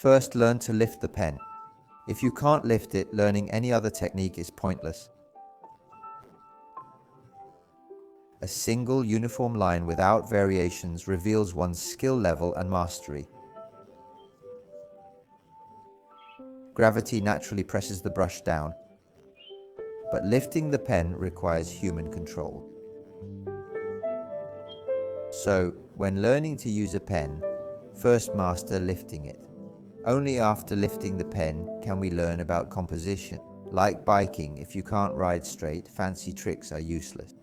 First, learn to lift the pen. If you can't lift it, learning any other technique is pointless. A single uniform line without variations reveals one's skill level and mastery. Gravity naturally presses the brush down, but lifting the pen requires human control. So, when learning to use a pen, first master lifting it. Only after lifting the pen can we learn about composition. Like biking, if you can't ride straight, fancy tricks are useless.